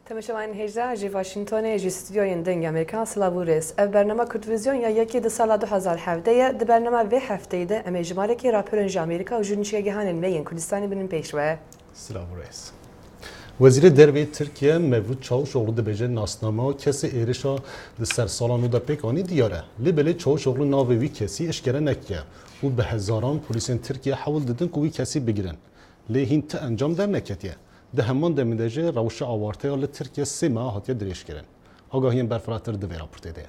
تماشاوان هجده جی واشنطن جی استودیوی دنگ امریکا سلاوورس اف برنامه کتویزیون یا یکی ده سال 2017 ده برنامه و هفته ده امیجماله که راپرنج امریکا و جونچیه گهانن میین کردستانی بنن پیشوه سلاوورس وزیر دربی ترکیه مevlud Çavuşoğlu dibêje nasnama kesê êrişa di sersalan û da pêkanî diyar e. Lê belê Çavuşoğlu navê wî kesî eşkere nekiye û bi hezaran polîsên Tirkiye hewl didin ku wî kesî bigirin. Lê hîn ti encam derneketiye. Di heman demê de jî rewşa awarteya li Tirkiye sê meha hatiye dirêjkirin. Agahiyên berfirahtir di vê raportê de ye.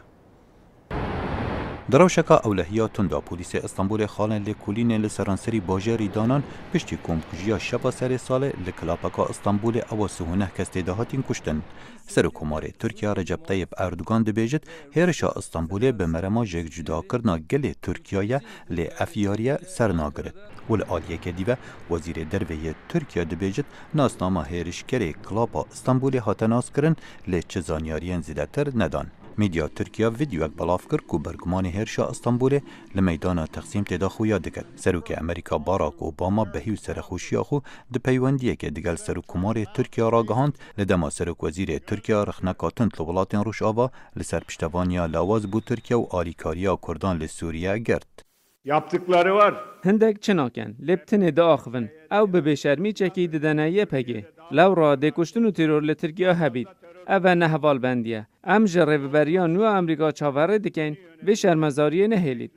دروشکا اولهیاتون دا پولیس استانبول خالن لکولین لسرانسری باجری دانان پشتی کمکجیا شبا سر سال لکلاپکا استانبول او سهونه کسته دهاتین کشتن. سرکومار ترکیه رجب طیب اردوگان دبیجت هرشا استانبول به مرما جگ جدا کرنا گل ترکیه لی افیاریه سرناگرد. ول آلیه که دیوه وزیر دروی ترکیه دبیجت ناسنامه هرشکری کلاپا استانبول هاتناس کرن لی چزانیاریان زیدتر ندان. میدیا ترکیه ویدیوک بلاف کرد که برگمان هرشا استانبول لمیدان تقسیم تدا خویا دکد. سروک امریکا باراک اوباما بهیو سرخوشیا خو ده پیوندیه که دگل سروکومار ترکیه را گهاند لدما سروک وزیر ترکیه رخنکاتن لولاتین روش آوا لسر پشتوانیا لاواز بو ترکیه و آلیکاریا کردان لسوریه گرد. Yaptıkları var. هندک چناکن لبتن دا آخون او به بشرمی چکی ددنه پگه لو را دکشتن و تیرور لترکیه هبید او نه حوال بندیه ام جره بریان نو امریکا چاوره دکن و شرمزاریه نهیلید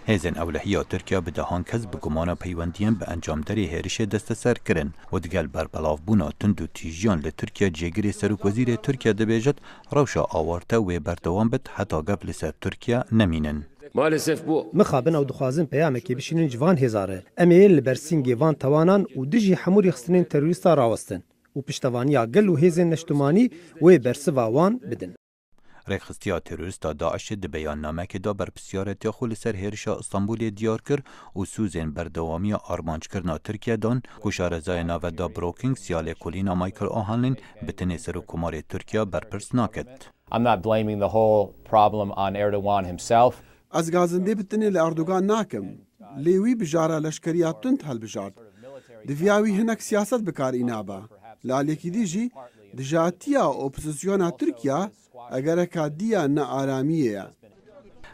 هزن اولهیا ترکیه به دهان کس بگمان پیوندیان به انجام داری هرش دست سر کرن و دگل بر بلاف بونا تند و تیجیان لترکیه جگری سروک وزیر ترکیه دبیجت روشا آوارته و بردوان بد حتی قبل سر ترکیه نمینن. Maalesef bu مخابن او دخوازن پیامکی بشینن جوان هزاره امیل برسینگی وان توانان و دجی حموری خستنین تروریستا راوستن و پشتوانیا گل و هیزن نشتمانی و برسوا وان بدن. رخصتیا تروریستا داعش د بیان نامه که دا بر پسیارت یا خول سر هرشا استانبول دیار کر و سوزن بردوامی آرمانج کرنا ترکیه دان کشارزای ناو دا بروکینگ سیال کولینا مایکل آهانلین بتنی سروکومار ترکیه برپرس ناکد. I'm not blaming the whole problem on Erdogan himself. از گازنده بتنی لاردوگان ناکم لیوی بجاره لشکریات تند هل بجارد دویاوی هنک سیاست بکار اینابا لالیکی دیجی دجاتیا اپوزیسیونا ترکیه اگر کادیا نه آرامیه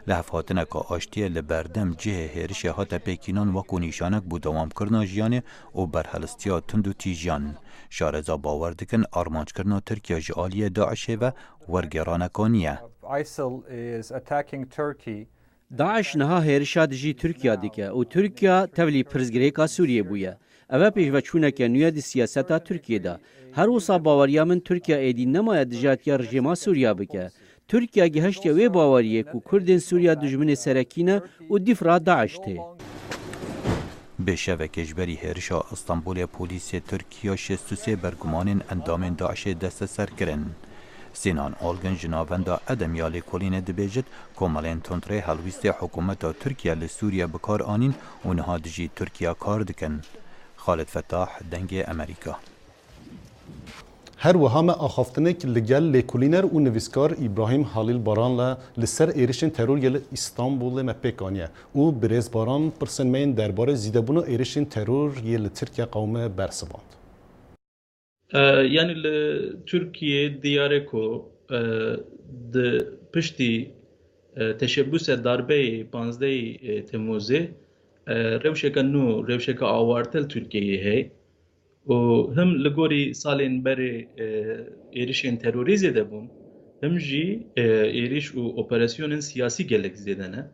لحفاتنه که آشتیه لبردم جه هرش هات پیکینان وکو نیشانک بو دوام کرنا جیانه و برحلستیا تند و تیجیان. شارزا باور دکن آرمانج کرنا ترکیه جعالی داعشه و ورگرانکانیه. داعش نها هرشا دجی ترکیه دیگه و ترکیه تولی پرزگریکا سوریه بویه. اوه پیشوچونه که نویا دی سیاستا ترکیه دا. هر وصا باوریا من ترکیه ایدی نماید دجاتیا رژیما سوریا بکه. ترکیه گهشتی وی باوریه که کردن سوریا دجمن سرکینه و دیفرا داعش ته. به شبکه‌جبری هرشا استانبول پلیس ترکیه 63 برگمان اندام داعش دست سر کرن. سینان آلگن جنابندا ادمیال کلین دبیجت کاملین تندره هلویست حکومت ترکیه لسوریه بکار آنین و نهادجی ترکیه کار دکن. خالد فتاح دنگ امریکا. هر وهام آخافتنک لگل لیکولینر و نویسکار ابراهیم حلیل باران لسر ایرشن ترور یل استانبول مپکانیه و برز باران پرسنمین درباره زیدبونو ایرشن ترور یل ترکیه قوم برسواند. يعني تركيا دياركو پشتی تشبوس ضربه 15 تموزه روشك نو روشك آوارتل تركيا هي و هم لگوری سالین بر ایریشین تروریزی دبون هم جی ایریش و اپراسیون سیاسی گلک زیدنه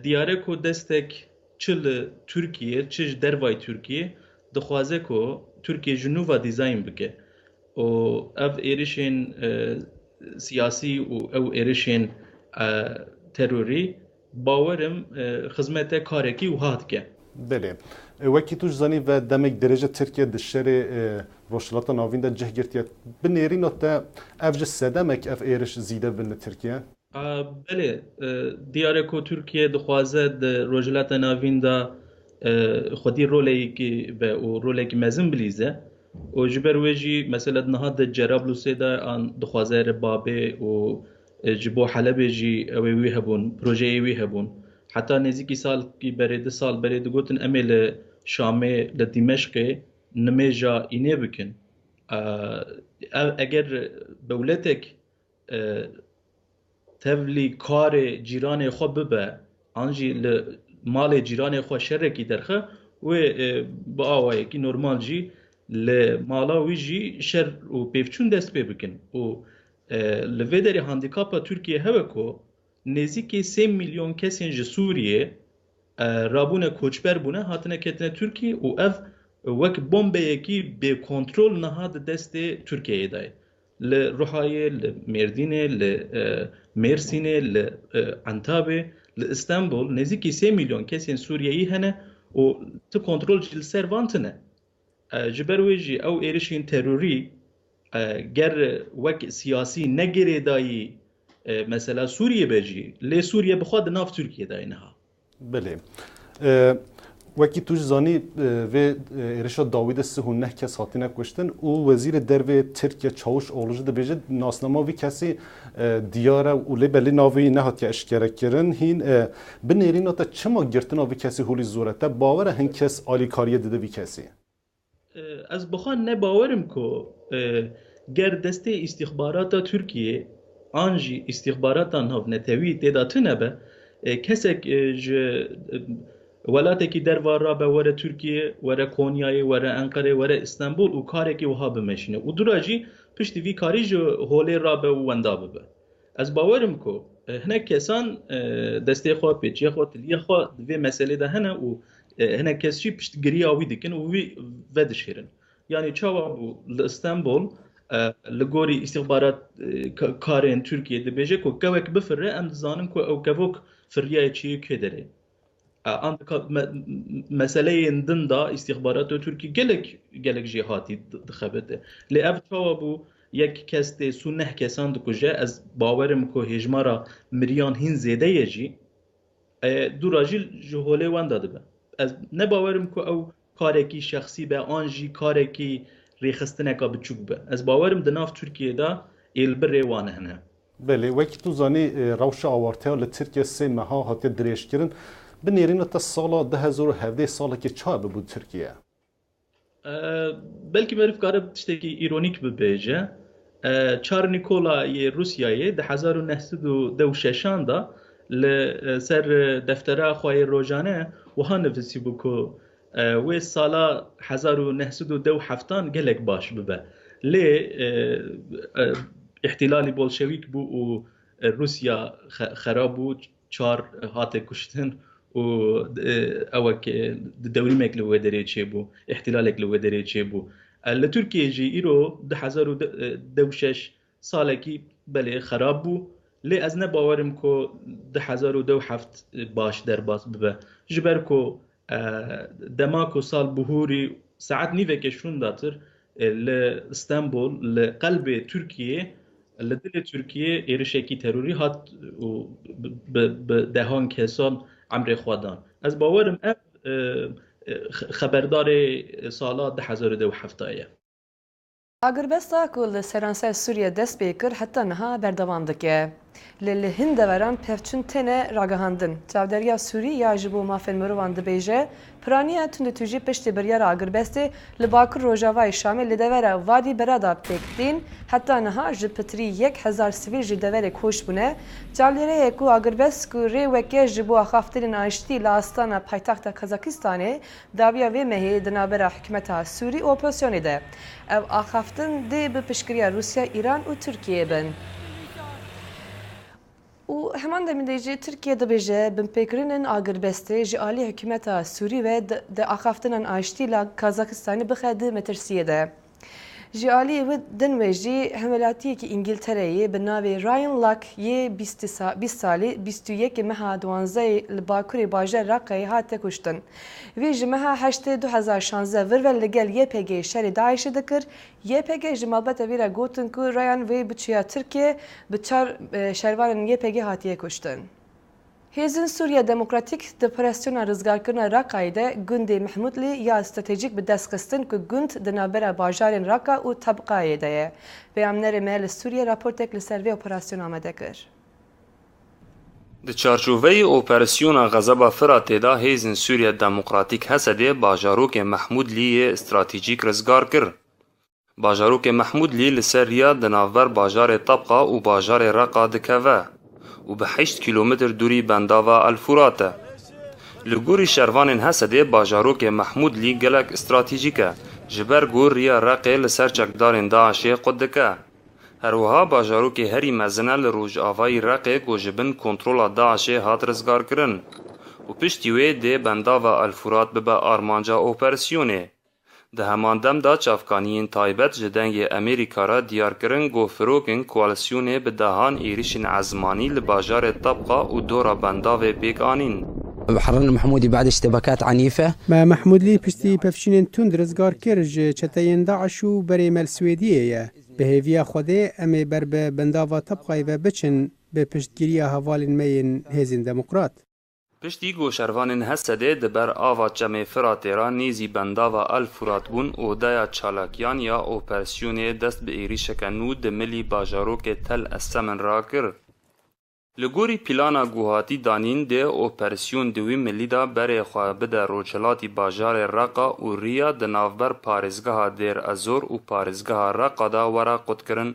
دیاره کو دستک چل ترکیه چش دروای ترکیه دخوازه کو ترکیه جنوبا دیزاین بکه و اف ایریشین سیاسی و او ایریشین تروری باورم خدمت کارکی و هات که بله وکی توش زنی و دمک درجه ترکیه دشر روشلاتا ناوین ده جه گرتیت بنیری نوتا افج سدمک اف ایرش زیده بن ترکیه بله دیاره کو ترکیه دخوازه ده روشلاتا ناوین ده خودی رولی که به او رولی که مزن بلیزه و جبر ویجی مثلا نهاد جرابلوسه ده آن دخوازه ربابه و جبو حلبه جی اوی هبون پروژه اوی هبون حتی نزدیکی سال کی برید گوتن امل شامه لدمشق نمیجا اینه بکن اگر دولتك تفلی کار جیران خو ببه انجی مال جیران خو شرکی درخه و با آوایی که نورمال جی لمالا وی جی شر و پیفچون دست پی بکن و لویدری هاندیکاپا ترکیه هوا کو نزدیکی 3 میلیون کسی جی سوریه رابونه کوچبر بونه هاتنه کتنه ترکیه و اف وک بمبه یکی به کنترل نهاد دست ترکیه دای لروحایه لمردینه لمرسینه لانتابه لإستانبول نزدیکی 3 میلیون کسی سوریایی هنه و تو کنترل جل سروانتنه جبرویجی او ایرشین تروری گر وک سیاسی نگیره دایی مثلا سوریه بجی لی سوریه بخواد ناف ترکیه دایی نها بله وکی توش زانی و ایرشا داوید سهونه کس هاتینه کشتن و وزیر درو ترکیه چاوش اولوژه ده بیجه ناسنما وی کسی دیاره اولی بلی ناوی نهات که اشکره کرن هین بنیرین تا چما گرتن وی کسی هولی زورته باور هن کس آلی کاریه دیده وی کسی از بخوان نباورم که گر دسته استخبارات ترکیه آنجی استخبارات نهاف نتوی دیده تنبه کسک ولاتێکی دەروا بە وەرە تورکیە وەرە کۆنیایە وەرە ئەنقەرێ وەرە ئیستانبول و کارێکی وها بمەشینە و دوراژی پشتی وی کاریژ هۆلێ ڕابە و وەندا ببە ئەس باوەرم کۆ هەنێک کەسان دەستێ خوا پێچیە خۆ تلیە خوا دوێ مەسەلێدا هەنە و هەنێک کەسشی پشتگیریاوی دکن و وی ڤەدشێرن یعنی چاوا بوو لە ئیستانبول لە گۆری ئیستیخبارات کارێن تورکیە دەبێژێ کۆ گەوێک بفرێ ئەم دزانم کۆ ئەو گەڤۆک فریایەکی کوێ دەرێ مسئله اندن دا استخبارات ترکی گلک جهاتی دخبته لی اف بو یک کس ده سو نه کسان دکجه از باورم که هجمارا مریان هین زیده یجی دو راجل جهوله وان داده به از نباورم که او کارکی شخصی به آنجی کارکی ریخستنه که بچوک به از باورم دناف ترکیه دا ایلبر وانه هنه بله وکی تو زانی روش آوارته ها لترکیه سه مها هاتی دریش کرن بنیرین تا سال 2017 ساله که چه بود ترکیه؟ بلکه معرف کاره تشتکی ایرونیک ببیجه چار نیکولای روسیایی ده 1926 دا لسر دفتره خواهی روزانه و ها نفسی بکو و سالا 1927 گلک باش ببه لی احتلال بولشویک بو و روسیا خراب بود چار هاته کشتن و اوك دوري ماك لو دري تشيبو احتلالك لو دري تشيبو لتركيا جي ايرو 2026 سالكي بلي خراب بو لي ازنا باورم كو 2027 باش درباس ببه جبركو دماكو سال بهوري ساعات نيفك شون داتر لاسطنبول لقلب تركيا لدل تركيا ايرشكي تروري هات و بدهان كسان عمر خودان از باورم خبردار سالا 2007 Agrbesta ku li seranser Sûriye dest pê kir heta niha berdewam dike. Li hin deveran pevçûn têne ragihandin. Çavderiya Sûrî ya ji bo mafên mirovan dibêje, piraniya tund tûjî piştî biryara Agrbestê li Bakur Rojavayê Şamê li devera Vadî Berada pêkdîn, heta niha ji pitirî 1000 sivîl ji deverê koç bûne. Çavdêreyê ku Agrbest ku rê weke ji bo axaftinên aştî li astana paytaxta Kazakistanê dawiya vê mehê di navbera hikûmeta Sûrî opozisyonê de. Ev axaftin dê bi piştgiriya Rusya, İran û Tirkiye bin. û heman demê de jî Tirkiye dibêje binpêkirinin Agrbestê ji alî hikûmeta Sûrî ve di axaftinan aştî la Kazakistanê bixe di metirsiyê de. Ji alî wê din wê jî hemelatiyekî İngiltereyê bi navê Ryan Luck yê 20 salî 21 meha 12 li Bakurê bajar Raqqayê hate kuştin. Wê ji meha 8 2016 vir ve li gel YPG şerê Daişê dikir. YPG ji malbata wê re gotin ku Ryan wê biçûya Tirkiye bi çar şervanên YPG hatiye kuştin. Hêzên Sûriya Demokratîk di operasyona rizgarkirina Raqqayê de gundê Mehmudlî ya stratejîk bi destxistin ku gund di navbera bajarên Raqqa û Tabqayê de ye. Peyamnerê me li Sûriye raportek li ser vê operasyona amade kir. Di çarçoveyê operasyona Xezeba Firatê da Hêzên Sûriya Demokratîk Hesedê bajarokê Mehmudlîyê stratejîk rizgar kir. باجاروک محمود لی لسر ریا دناور باجار طبقه و باجار رقا دکوه و به 8 کیلومتر دوری بنداوا الفراته. لگوری شروان هسده باجاروک محمود لی گلک استراتیجیکه جبر گور ریا رقه لسر چکدارن داعشی قدکه. هروها باجاروک هری مزنه لروج آوای رقه گوجبن کنترول داعشی هات رزگار کرن و پشتیوه ده بنداوا الفرات ببا آرمانجا اوپرسیونه. ده همان دم دا چافکانیین تایبت جدنگ امریکا را دیار کرن گو فروکن کوالسیونه به دهان ایریشن عزمانی لباجار طبقه و دورا بنداوه بیگ آنین. حررنا محمودي بعد اشتباكات عنيفة ما محمود لي پشتی پفشین تند رزگار کرج چتاین داعش و بری مل سویدیه به هیویا خوده امی بر به بنداوا طبقه و بچن به پشتگیری هوالین مین هیزن دموکرات. پشتی گوشروان هسده دبر آوا چمه فراتیرا نیزی بنداوا الفرات بون او دایا چالاکیان یا اوپرسیون دست به ایری شکنو دملی باجاروک تل السمن را کر. لگوری پیلانا گوهاتی دانین ده اوپرسیون دوی ملی دا بره خواه بده روچلاتی باجار رقا و ریا دنافبر پارزگاه دیر ازور و پارزگاه رقا دا ورا قد کرن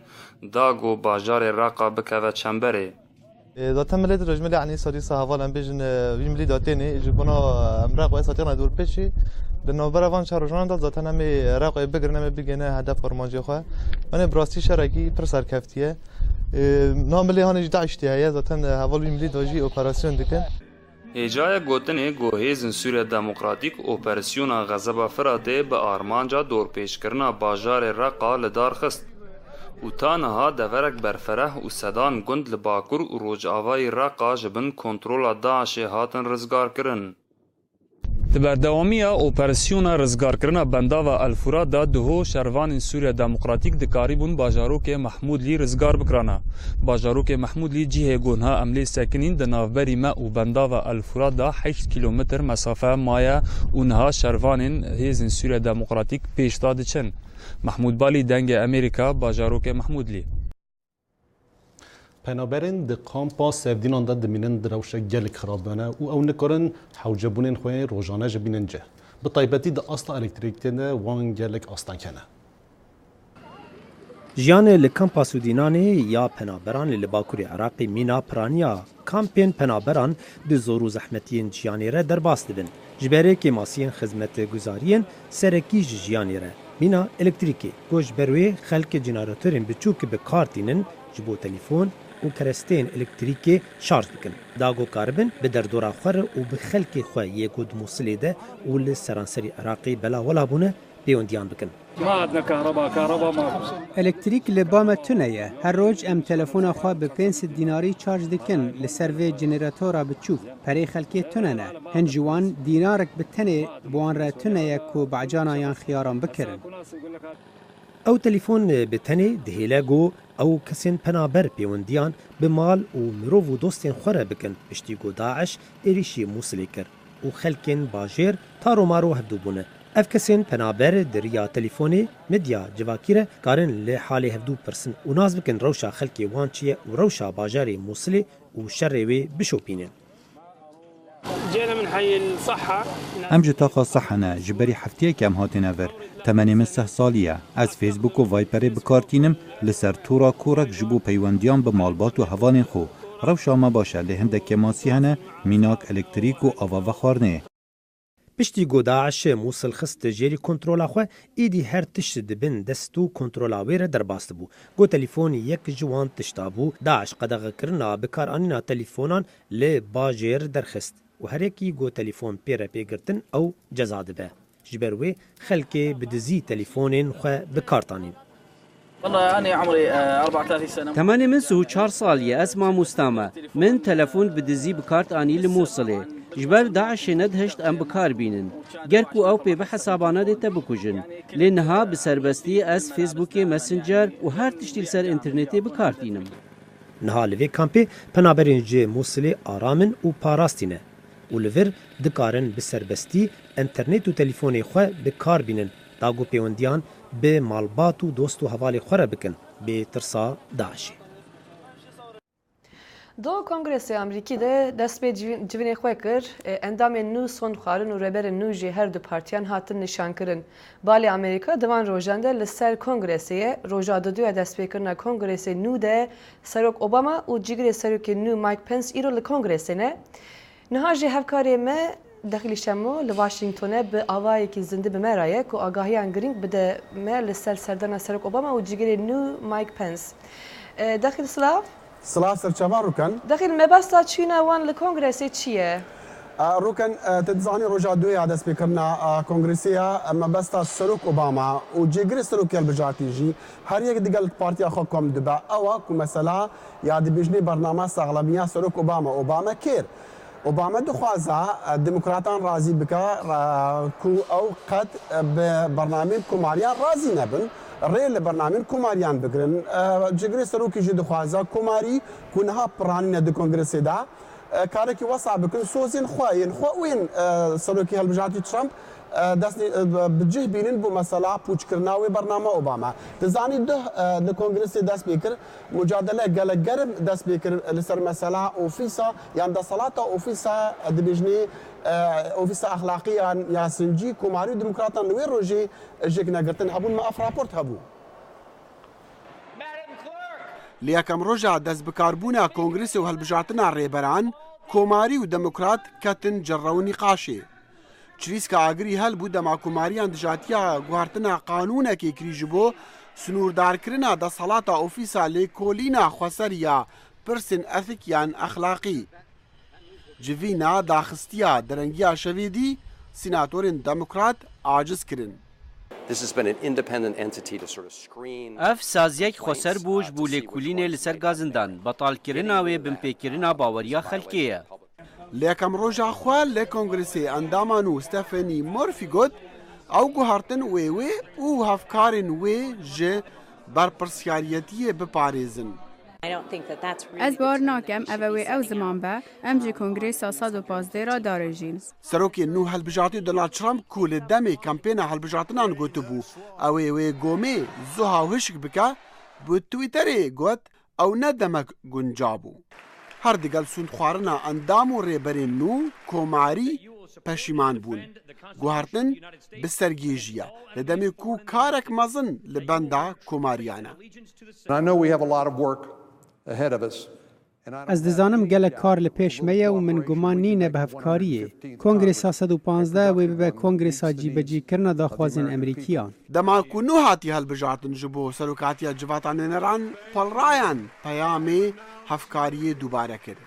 دا گو باجار رقا بکوه چنبره. داتم ملت رجملی عنی ساری صحوال ام بیجن ویملی داتینی جبنا امرق و اساتینا دور پیشی دنوبر وان شهرجان داد داتن هم رقای بگرنم بگنه هدف فرمانجی خواه من براستی شرکی پر سرکفتیه ناملی هانش داشتیه داتن حوال ویملی داجی اپراسیون دکن هجای گوتن گوهیزن سوریه دموکراتیک اپراسیون غضب فراته به آرمانجا دور پیش کرنا باجار رقا لدار خست و تانها دورک برفره و سدان گند لباکر و روج آوای رقا جبن کنترول داعش هاتن رزگار کرن. بردوامی اپراسیون رزگار کرنا بنداوا الفرات دا دهو شروان سوریه دموکراتیک دکاری بون باجاروک محمود لی رزگار بکرانا. باجاروک محمود لی جیه گونها عملی سکنین دنافبری ما و بنداوا الفرات دا 8 کیلومتر مسافه مایا اونها شروان هیزن سوریه دموکراتیک پیش داده چن. محمود بالی دنگ امریکا باجاروک محمود لی. پنابرین د کامپا سفدینان دا دمینن دروشه گلک خرابانه و او نکارن حوجبونین خواه روزانه جبینن جه. به طایبتی دا اصلا الکتریکتینه وان گلک اصلا کنه. جیان لکامپا سودینانی یا پنابران لباکوری عراقی مینا پرانیا کامپین پنابران د زور و زحمتین جیانی را درباست دبن. جبره که ماسین خدمت گزارین سرکی جیانی را. مینا الکتریکی گوش بروی خلق جنراتورین بچوک به کارتینن جبو تلیفون و کرستین الکتریکی شارژ بکن. داگو کاربن به دردورا خور و به خلق خواه یکود موصلی ده و لسرانسری عراقی بلا ولا بونه بیوندیان بکن. ما عندنا كهرباء ما الکتریک لبام تنیه هر روز ام تلفون خواه به 5 دیناری چارج دکن لسروی جنراتورا بچوک پری خلقی تننه هنجوان دینارک بتنه بوان را تنیه کو بعجانا یان خیاران بکرن. او تليفون بتني دهيلاغو او كسين پنابر بيونديان بمال و مروف و دوستين خوره بكن بشتيگو داعش اريشي موصلي كر و خلقين باجير تارو مارو هدو بونه. اف كسين پنابر دريا تليفوني مديا جواكيره كارن لحالي هدو پرسن و ناز بكن روشا خلقي وانچيه و روشا باجاري موصلي و شروي بشوبينين. جينا من حي الصحة ام جتاقا صحنا جبري حفتيه كم هاتنا ور 8 ساليه از فيسبوك و وايبر بكارتينم لسر تورا كورك جبو پيونديان بمالبات و هوان خو روشا ما باشه لهندك ماسي هنه ميناك الكتريك و آوا وخارنه. پشتی گو داعش موصل خست جيري كنترولا خو ايدي هر تشت دبن دستو كنترولا وير درباست بو. گو تليفوني يك جوان تشتابو داعش قدغ کرنا بكار اننا تليفونان لباجير درخست و هر یکی گو تليفون پیره پیگرتن او جزا دبه. جبروي خلقي بدزي تليفونين خو بكارتانين. والله أنا عمري 34 سنة. تماني من سو 4 سالية اسمع مستامة من تلفون بدزي بكارت آني لموصلة. جبر داعش ندهشت ام بكار بينن. جركو او بي بحسابانا ديتا بكوجن. لانها بسربستي اس فيسبوكي مسنجر و هر تشتيل سر انترنتي بكارتينم. نها لوی کامپی پنابرین جه موصلی آرامن و پاراستینه. و لور دکارن بسربستی انترنت و تليفوني خو بكار بينن داغو پیوندیان به مالبات و دوست و حوالی خوره بکن به ترسا داعشی. دو کنگرس امریکی ده دست به جوین خواه کر اندام نو سون خارن و ربر نو جی هر دو پارتیان هاتن نشان کرن. بالی امریکا دوان روژانده لسر کنگرسیه روژا دو دست به کرنا کنگرس نو ده سروک اوباما و جیگر سروک نو مایک پنس ایرو لکنگرسی نه. نها جی هفکاری ما داخل شمو لواشنگتون به آوایی که زنده به مرایه که آگاهی انگرینگ بده ما لسر سردان سروک اوباما و جیگر نو مایک پنس. داخل سلاف؟ سلاف سرچوان روکن داخل مبسطة چینا وان لکنگرسی چیه؟ روکن تدزانی روژا دوی عدس بکرنا کنگرسیا مبسطة سروک اوباما و جیگر سروک البجاتی جی هر یک دیگل پارتیا خو کم دبا اوا که مثلا یاد بیجنی برنامه ساغلبیه سروک اوباما کیر اوباما دخوازه دموکراتان راضی بکا کو او قد به برنامه کماریان راضی نبن ریل برنامه کماریان بکرن جگری سروکی جد خوازه کماری کنها پرانی ند کنگرس دا کاری که وسع بکن سوزین خواین خوین سروکی هلبجاتی ترامپ دست بجه بینن بو مسئله پوچ کرناوی برنامه اوباما تزانی ده کنگرس دست بیکر مجادله گلگرم دست بیکر لسر مسئله اوفیسا یعنی ده صلاة اوفیسا دبیجنی اوفیسا اخلاقیان یا سنجی کماری دموکراتان نوی روژی جک نگرتن هبون ما اف راپورت هبو لیاکم روژا دست بکاربونا کنگرس و هلبجاتنا ریبران کماری و دموکرات کتن جرونی قاشه چریسکا آگری هل بود دما کماریان دجاتیا گوارتنا قانونه که کریجبو سنوردار کرنا دا صلاة اوفیسا لیکولینا خسریا پرسن اثیکیان اخلاقی جوینا داخستیا درنگیا شویدی سیناتورین دموکرات عاجز کرن اف سازیک خسر بوش بو لیکولین لسر گازندان بطال کرنا و بمپیکرنا باوریا خلکیه لیکم روژا خواه لکنگرسی اندامانو ستفانی مورفی گود او گوهارتن وی او هفکارن وی جه برپرسیاریتی بپاریزن. از بار ناکم اوی او زمان به ام جی کنگرس 115 را دارجین. سروکی نو هلبجاتی دونالد ترامپ کول دمی کمپین هلبجاتنان گوتو بو اوی وی گومی زوها و هشک بکا بو تویتری گوت او ندمک گنجابو. هر دیگل سوند خوارنا اندام و ریبرین نو کماری پشیمان بون گوهرتن بسرگیجیا لدمی کو کارک مزن لبندا کماریانا از دزانم گل کار لپیش میه و من گمان نینه به هفکاریه کنگرس 115 و به کنگرس جیبجی کرنا داخوازن امریکیان دما کو نو هاتی هلبجاتن جبو سروکاتیا جواتان نران پل رایان پیامی هفکاری دوباره کرد.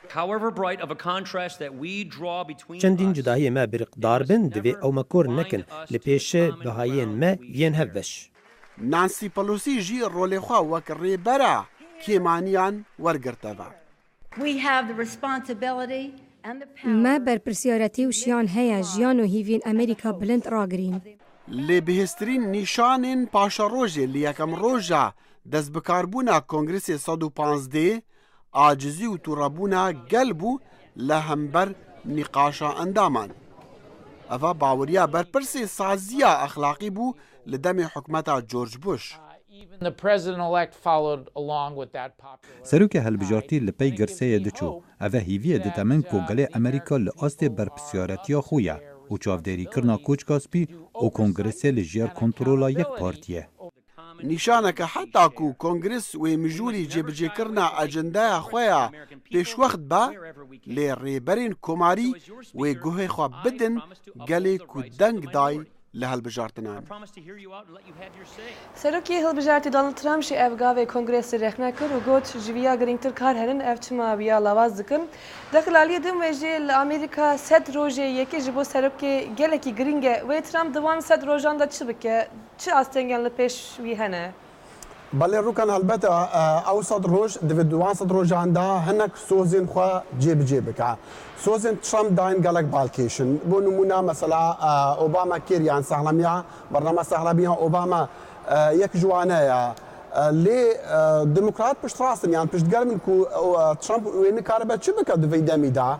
چندین جدایی ما برقدار بن دوی او مکور نکن لپیش بهایین ما وین هفش. نانسی پلوسی جی رول خواه وک ریبرا کیمانیان ورگرتوا. ما برپرسیارتی و شیان هیا جیان و هیوین امریکا بلند راگرین. لی بهسترین نیشانین پاشا روژه لیکم روژا دست بکاربونا کنگرس 115 عاجزی و تورابونا قلبو لهمبر نقاشا اندامان. افا باوریا برپرسی سازیا اخلاقی بو لدم حکمتا جورج بوش. سروک هلبجارتی لپی گرسه دچو اوه هیویه دتمن کو گله امریکا لآست برپسیارتیا خویا و چاودری کرنا کوچکاسپی و کنگرسه لجیر کنترولا یک پارتیه. نیشانه حتی کو کنگرس و مجولی جبجه کرنا اجنده خواه پیش وقت با لی ریبرین کماری و گوه خواه بدن گلی کو دنگ دای لهالبجارتنان. سروکی هلبجارتی دونالد ترامپ شی افگاوی کنگرس رخنه کرد و گوت جویا گرینگتر کار هرن افتما بیا لواز دکن. داخل علیه دم وجه لامریکا 100 روزه یکی جبو سروکی گلکی گرینگه و ترامپ دوان 100 روزان دا چی بکه چه آستنگان لپیش وی هنه؟ بله روکن البته اوسط روز دوان 100 روزان دا هنک سوزین خوا جیب که سوزن ترامپ داين قالك بالكيشن بنمونا مثلا اوباما كيريان سهلميا برنامج سهلميا اوباما يك جوانا لي ديمقراط باش تراسن يعني باش تقال منكو ترامب وين كاربا شبكه دفي دامي دا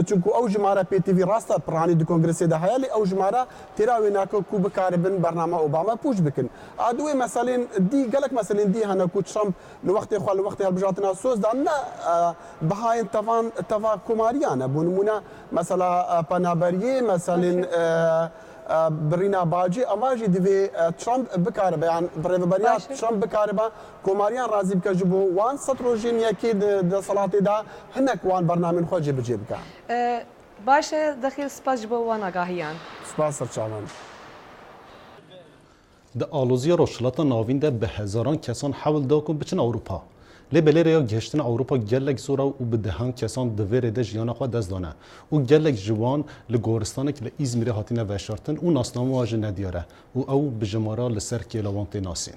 چونکو ئەو ژمارە پێتیڤ ڕاستە پڕانی دو کۆنگرسێدا هەیە لێ ئەو ژمارە تێراوێ ناکە کو بکاربن بەرنامە ئۆباما پوش بکن ئادوێ مەسەلێن دی گەلک مەسەلێن دی هەنە کو ترامپ لە وەختی خوا لە وەختی هەڵبژاتنا سۆزدا نە بەهایەن تەوا کۆماریانە بۆ نمونە مەسەلا پەنابەریێ مەسەلێن برينا باجي اماجي ديفي ترامب بكاربا يعني بريفبريات ترامب بكاربا كوماريان رازي بكجبو وان ستروجين يكيد د صلاتي دا هنك وان برنامج خوجي بجيبكا باشه دخيل سپاس جبو وانا گاهيان سپاس سرچاوان د آلوزیا روشلاتا ناوین ده به هزاران کسان حول داکن بچن اروپا لی بلریا گشتن اروپا گلک زورا و به دهان کسان دوره ده جیانا خوا دست دانه و گلک جوان لگورستانه که لإزمیر هاتینه وشارتن و ناسنامه واجه ندیاره و او بجمارا لسر کیلوانت ناسین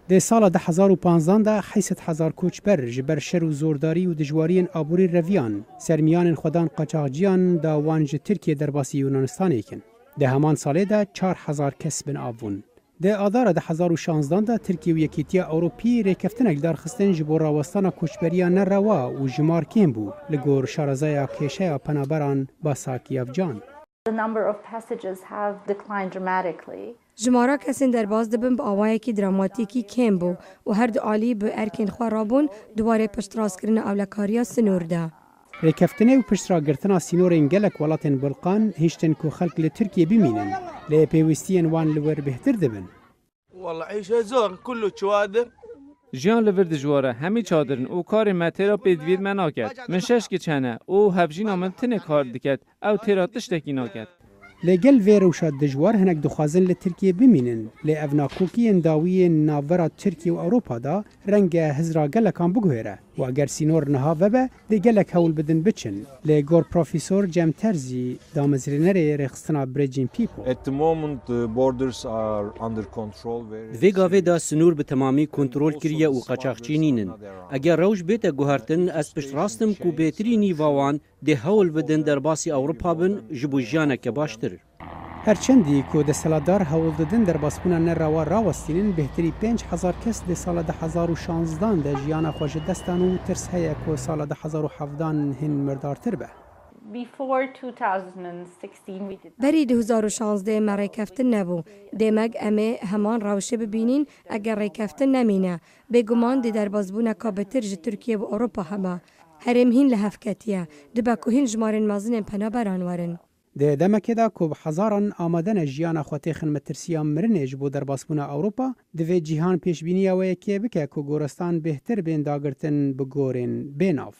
د سال 2015 ده 800,000 کوچبر جبر شر و زورداری و دجوارین آبوری رویان سرمیان خودان قاچاقچیان دا وانج ترکیه درباسی یونانستان ایکن ده همان ساله ده 4,000 کس بن آبون ده آذار 2016 ده ترکیه و یکیتیا اوروپی ریکفتنک درخستن جبو راوستان کوچبریان نروا و جمار کم بو لگور شارزای کشه پنابران باساکی افجان. جمارا کسین درباز دبن با آوایی که دراماتیکی کم بو و هر دو عالی به ارکین خوارابون دوباره پشت راست کرن اولکاریا سنور ده. ریکفتنه و پشت را گرتنا سینور انگلک ولاتن بلقان هشتن کو خلق لترکیه بمینن لی پیوستین وان لور بهتر دبن. والله عيشة زور كله چوادر. جیان لور دجواره همی چادرن او کار مترا پیدویر مناکد من شش که چنه او هفجین آمد تنه کار دکد او تیرا تشتکی ناکد لگل ویروشات دجوار هنک دخوازن لترکیه بمینن لی افناکوکی انداوی ناورا ترکیه و اروپا دا رنگ هزرا گلکان بگوهره و اگر سینور نها وبه دی گلک هول بدن بچن لی گور پروفیسور جم ترزی دامزرینر رخصتنا بریجین پیپل. At the moment the borders are under control. ویگاوی دا سنور به تمامی کنترل کریه و قاچاقچی نینن. اگر روش بیت گوهرتن از پشت راستم کو بهتری نیواوان دی هول بدن در باسی اروپا بن جبو جانه که باشتر. هرچندی که دستلادار هول دادن در باسپونا نروا راوستینن بهتری 5,000 کس در سال 2016 در جیان خوش دستان و ترس هیا که سال 2017 هن مردارتر به. بری 2016 ما ریکفتن نبو دمگ امه همان روشه ببینین اگر ریکفتن نمینه بگمان دی در بازبونه که بهتر ج ترکیه و اروپا همه هرم هین لحفکتیه دبا که هین جمارن مازن پنابران ورن. ده دمکه دا که هزاران آمدن جیان خواتی خدمترسیا مرنج بو در باسپونا اروپا دوی جیهان پیش بینی و یکی بکه که گورستان بهتر بین داگرتن بگورن بیناف.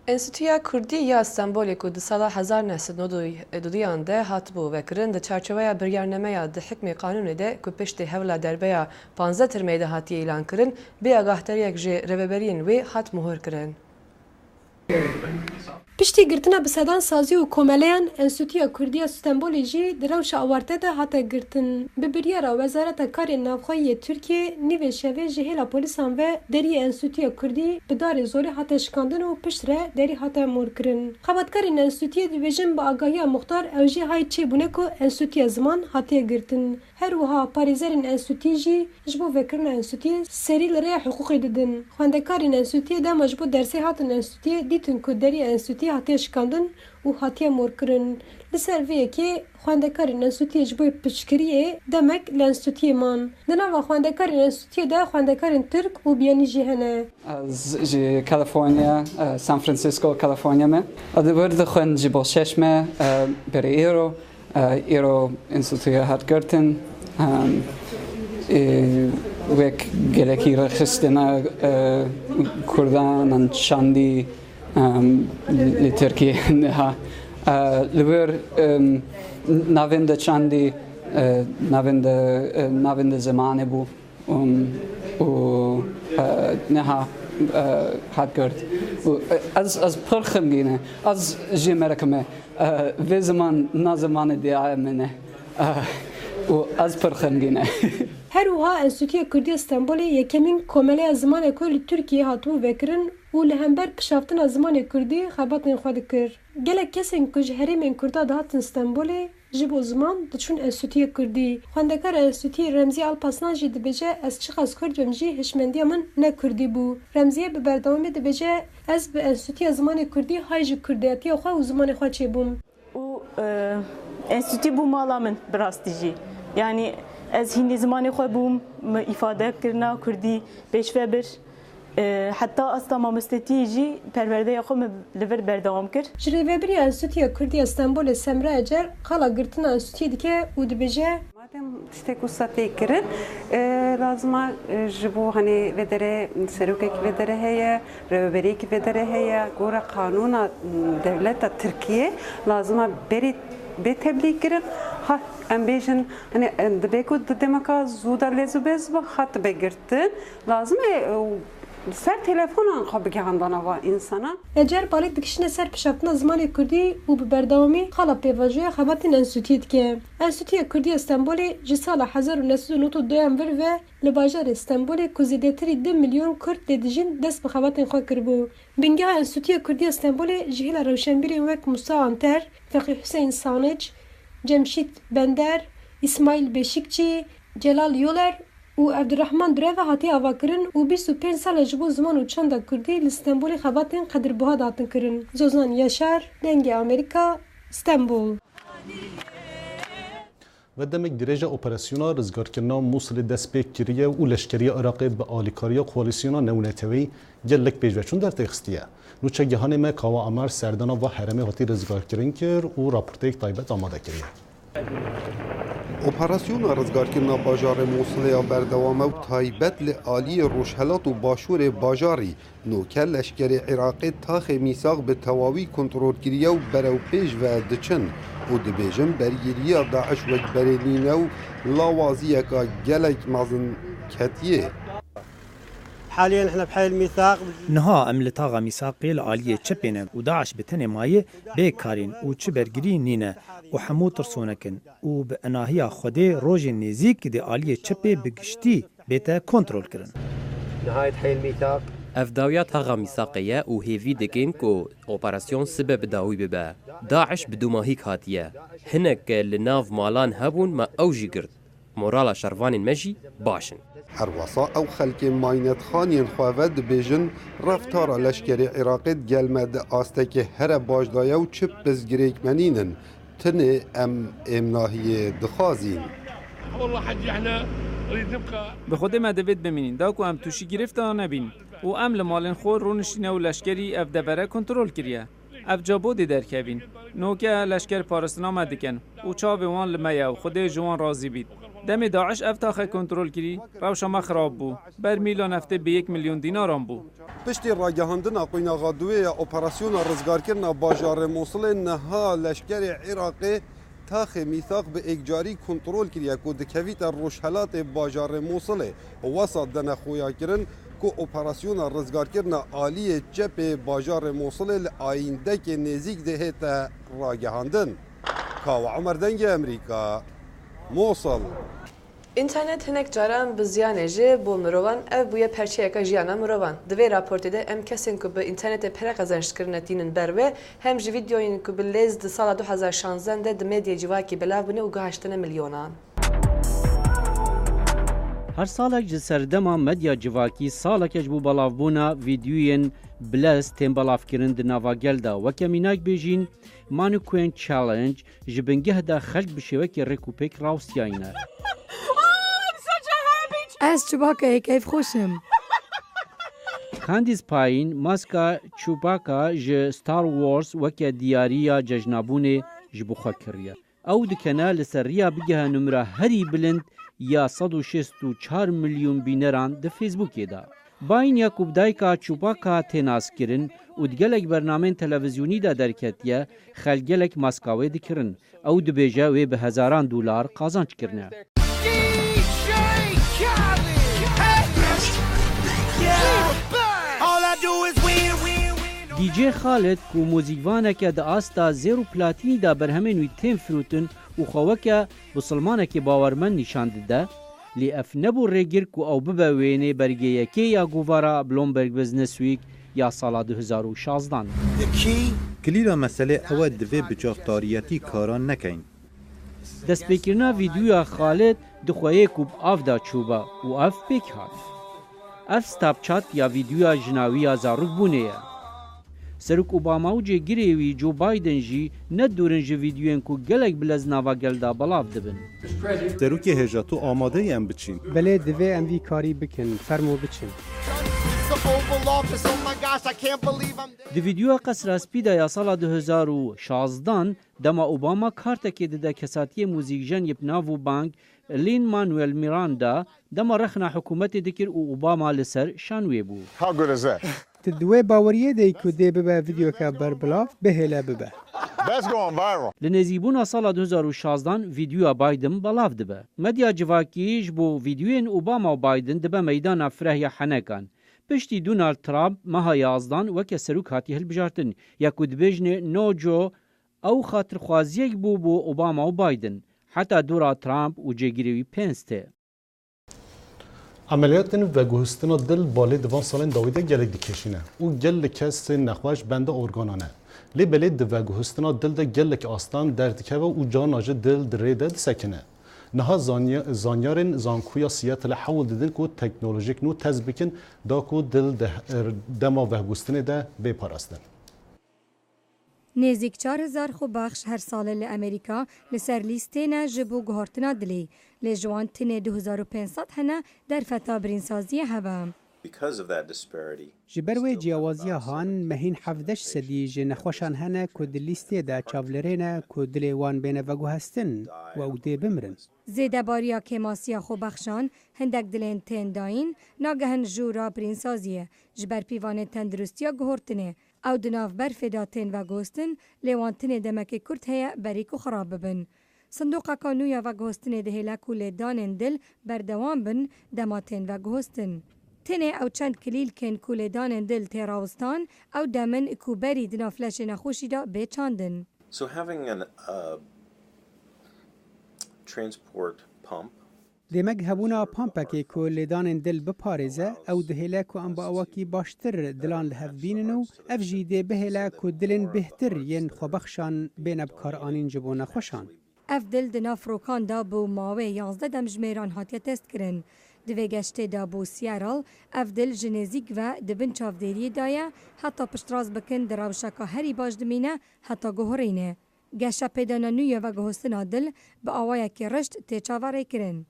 انستیتویا کردی یا استانبول که در سال 1992 ده هاتبو و کرن در چارچوبه برگرنامه ده حکم قانون ده که پشت حول درباره 15 ترمه ده هاتی اعلان کرن به آگاهتری یک جه رهبرین و هات مهر کرن. پشتی گرتنا بسدان سازی و کوملیان انستیتویا کردی استانبول جی دروش آورده ده هات گرتن به بریارا وزارت کار نافخوی ترکیه نیو شوی جهیلا پلیسان و دری انستیتویا کردی به دار زوری هات شکاندن و پشت ره دری هات مور کرن. خبرکارین انستیتویا دیویژن با آگاهی مختار اوجی های چه بونه کو انستیتویا زمان هاتی گرتن. هر وها پاریزرین انستیتویا جی جبو وکرن انستیتویا سری لره حقوقی دادن. خواندکارین انستیتویا ده مجبور درسی هاتن انستیتویا دیتن که دری انستیتویا هاتی شکاندن و هاتی مور کرن. لسر وی که خواندکارین انستیتویا جبوی پشکریه دمک لانستیتویا مان. دنوا خواندکارین انستیتویا ده خواندکارین ترک و بیانی جهنه. از کالیفرنیا، سان فرانسیسکو کالیفرنیا می. ادوارد خوان جبال شش می بر ایرو انستیتویا هات گرتن. وک گلکی رخصتنا کردان انشاندی لترکیه نه. لور نوند چندی نوند زمانه بو و نه هات کرد. از پرخم گینه از جمرکمه و زمان نزمان دیای منه. و از پر خنگینه هروها انستیتوی کردی استانبول یکمین کمله زمان کل ترکیه هاتو وکرن و لهمبر پشافتن زمان کردی خباتن خود کر گله کسین کج هرمین کردا دهاتن استانبول جبو زمان دچون انستیتوی کردی خواندکار انستیتوی رمزی الپاسان جی دبجه از چخاز کردم جی هشمندی من نه کردی بو رمزی به بردامی دبجه از به انستیتوی زمان کردی هایج کردیاتی خو و زمان خو چه بوم و انستیتوی بو مالا من براستیجی yani از هندی زمانی خو بوم ifade کرنا کردی پیش و بر حتی اصلا مامستتی جی پرورده خو لور بردام کرد جریوبری انستیتوی کردی استانبول سمره اجر خلا گرتنا انستیتوی دیگه و دبجه تشتكو ساتيكرن لازم جبو هني بدره سروكك بدره هي ربريك بدره هي غورا قانون دولة تركيا لازم بريت بتبليكرن ها امبيشن هني دبيكو دمكا زودا لزوبز خط بگرتن لازم سر تلفن خب گهاندانا و انسانا اجر بالي دکشنه سر پشافتنا زمان کردی و به بردامی خلا پیواجوی خباتین انستیتویت که انستیتوی کردی استانبول جسال 1992 ور و لباجار استانبول کوزیدتری 2 میلیون کرد دیدجین دست به خباتین خو کربو بنگاه انستیتوی کردی استانبول جهیل روشنبیری وک موسی انتر فقیه حسین سانج جمشید بندر اسماعیل بشیکچی جلال یولر و عبدالرحمن دریو هاتی آواکرن و 25 سال جبو زمان و چند کردی لستانبول خباتین قدر بها داتن کرن زوزان یاشار دنگ امریکا استانبول و دمک درجه اپراسیونا رزگارکرنا موصل دست به کریه و لشکری عراقی به آلیکاریا کوalisyona نونتوی گلک پیشوچون در تخستیه نوچه گهان ما کاوا امر سردانا و حرم هاتی رزگارکرین کر و راپورته تایبت آماده کریه اپراسیون رزگارکردن باجار موصل یا بردوامه و تایبت لعالی روشهلات و باشور باجاری نوکر لشکر عراقی تاخ میثاق به تواوی کنترل کریه و برو پیش و دچن و دبیجن برگیریا داعش و برلینه و لاوازیه که گلک مزن کتیه حاليا احنا بحال الميثاق نها ام لطاغه ميثاقي العاليه تشبينه وداعش بتني مايه بكارين وتشبرغري نينا وحمو ترسونكن وباناهيا خدي روج نزيك دي عاليه تشبي بگشتي بيتا كنترول كرن نهايه حي الميثاق افداويات هاغا ميثاقيه وهيفي دكين كو اوبراسيون سبب داوي ببا داعش بدوماهيك هاتيه هنك لناف مالان هبون ما اوجي قرد مورالا شروان مجي باشن هروسا او خلک ماینت خانین خواهد بیجن رفتار لشکر عراقی گلمد آستک هر باجدایا و چپ بزگریک منینن تنه امناهی دخازین والله حجي احنا نريد نبقى به خود ما دوید بمینین داکو ام توشی گرفته نبین و ام لمالن خور رونشینه و لشکری اف دبره کنترل کریه اف جابودی در کبین نوکه لشکر پارستنا مدکن و چا به وان لمیا و خود جوان راضی بید دم داعش افتاخه کنترل کری روشا ما خراب بو بر میلان هفته به 1 میلیون دینارم بو پشتی راگهاندن اقوینا غادوی اپراسیون رزگارکردن باجار موصل نها لشکر عراقی تاخ میثاق به اگجاری کنترل کریه که دکویت روشهلات باجار موصل وسط دن خویا کرن که اپراسیون رزگارکردن عالی چپ باجار موصل آینده که نزیک دهت راگهاندن کاو عمر دنگ امریکا موصل اینترنت هنک جاران بزیانه جه بو مروان او بویه پرچه اکا جیانا مروان دوی راپورتی ده ام کسین که به اینترنت پر قزنش کرنه دینن بروه هم جی ویدیوین که به لیز ده سال 2016 ده ده میدیا جواکی بلاو بونه و گهشتن میلیونان هر سالک ji serdema medya civakî salekej bû balavbûna vîdyoyên bilez tên balavkirin di nava gel da weke mînak bêjîn Manukuen Challenge ji bingeh de xelk bi şêwekê rêkûpêk rawstiyayîne. Ez çubakayek ev xweşim. Candice Payne maska Chewbacca ji Star Wars weke diyariya cejnabûnê ji bo xwe kiriye. Ew dikene li ser riya bigehe numera herî bilind ya 164 milyon bîneran di Facebookê de. Bayên Yakub dayika Chewbacca tê naskirin û di gelek bernameyên televizyonî de derketiye xelgelek maska wê dikirin. Ew dibêje wê bi hezaran dolar qazanç kirine. DJ Khaled ku muzîkvaneke di asta zêr û platînî da berhemên wî tên firûtin û xeweke bisilmanekî bawermend nîşan dide, lê ev nebû rêgir ku ew bibe wênê bergeyekê ya guvara Bloomberg Business Week ya sala 2016. Kilîla meselê ew e divê bicavdariyetî karan nekin. Destpêkirina vîdyoya Xalid dixweye ku av da çûba û ev pêk hat. Ev Snapchat ya vîdyoya jinawiya zarokbûnê ye. Serok Obama û cêgirê wî Joe Biden jî nedurin ji vîdyoyên ku gelek bilez nava gelda belav dibin. Serokê hêja tu amade yên biçîn. Belê divê em vî karî bikin, fermo biçin. Di vîdyoya qesrespî de ya sala 2016 dema Obama kartekê dide kesatiyê mûzîkjen yê nav û bank Lin-Manuel Miranda dema rexna hikûmetê dikir û Obama li ser şan wê bû. Ti divê baweriyê de ku dê bibe vîdyoka berbilav bihêle bibe. Li nêzîbûna sala 2016 vîdyoya Biden belav dibe. Medya civakî ji bo vîdyoyên Obama û Biden dibe meydana firehya henekan. Piştî Donald Trump meha 11 weke serok hatiye hilbijartin ya ku dibêjne no Joe ew xatirxwaziyek bû bo Obama û Biden. Heta dora Trump û cêgirê wî pênc tê. Ameliyatên veguhustina dil balê divan salên dawî de gelek dikêşîne û gelek kesên nexweş benda organan e. Lê belê di veguhustina dil de gelek astan derdikeve û carna ji dil di rê de disekine. Niha zanyarên zankuya Seattle hewl didin ku teknolojik nû tez bikin da ku dil dema veguhustinê de bêparastin. Nêzik 4000 xwebaxş her salê li Amerîka li ser lîstêne ji bo guhartina dilê. Lê ji wan tinê 2500 hene derfeta birînsaziyê hebe. Ji ber wê ciyawaziya han mehîn 17 sedî ji nexweşan hene ku di lîstê de çavlerê ne ku dilê wan bêne veguhestin û ew dê bimirin. Zêdebariya kêmasiya xwebaxşan hindek dilên tên dayîn nagihin jûra birînsaziyê ji ber pîvanê tendirustiya guhortinê. Ew di navber fêda tên veguhostin lê wan tinê demekê kurt heye berîk û xirab bibin. Sindoqeka nû ya veguhostinê dihêle ku lêdanên dil berdewam bin dema tên veguhostin. Tinê ew çend kilîlkên ku lêdanên dil tê rawestan ew demin ku berî di nav fleşê nexweşî de bêçandin. So having an transport pump Demek hebûna pampekê ku lêdanên dil biparêze ew dihêle ku em bi awakî baştir dilan li hev bînin û ev jî dê bihêle ku dilên bêhtir yên xwebexşan bêne bikaranîn ji bo nexweşan. Ev dil di nav rokan da bû mawê 11 dem jmêran hatiye testkirin. Di vê geştê da bû Seattle, ev dil ji nêzik ve di bin çavderiyê de ye heta piştraz bikin di rewşeka herî baş dimîne heta guhorînê. Geşa pêdana nû ya veguhostina dil bi awayekî rişt tê çavarê kirin.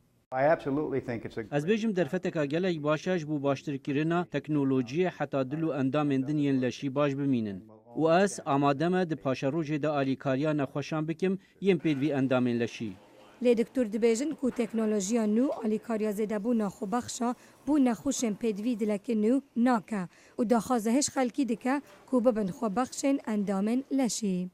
Ez bêjim derfeteka gelek baş e ji bo baştirkirina teknolojiyê heta dil û endamên dinyên leşî baş bimînin. û ez amade me di paşerojê de alîkariya nexweşan bikim yên pêdivî endamên leşî. Lê doktor dibêjin ku teknolojiya nû alîkariya zêdebûna xwebaxşa bû nexweşên pêdivî dilekê nû nake û daxwaza hêj xelkî dike ku bibin xwebexşên endamên leşî.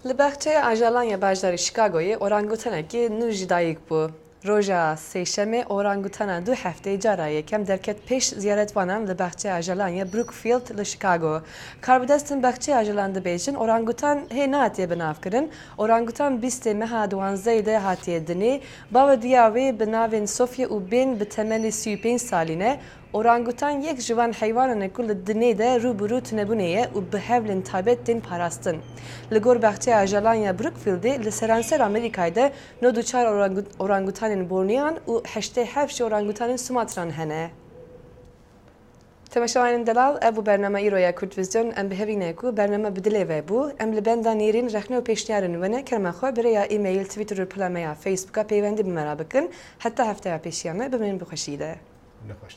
Li bexçeya Ajalanya Bajdarî Chicagoyê orangutanekî nû jî dayîk bû. Roja sêşemê orangutana du hefteyê cara yekem derket pêş ziyaretvanan li bexçeya Ajalanya Brookfield li Chicago. Karbidestên bexçeya Ajalan dibêjin orangutan hê nehatiye binavkirin. Orangutan bîstê meha 12 de hatiye dinê. Bava diya wê bi navên Sofya û bên bi temelî 35 salî ne. Orangutan yek ji van heywanan ku li dinê de rûbirû tunebûnê ye û bi hevlên taybet tên parastin. Li gor bexçeya Ajalanya Brookfieldê li seranser Amerîkayê de 94 orangutanên Borneoyan û 87 jî orangutanên Sumatran hene. Temaşevanên delal ev bû bername îroya Kurtvizyon em bihevîne ku bername bi dilê ve bû em li benda nêrîn rexne û pêşniyarên wene kerema xwe bi rêya e-mail, Twitter û plameya Facebooka peywendî bi me re bikin heta hefteya pêşiya me bi min bixweşî de. Nexweş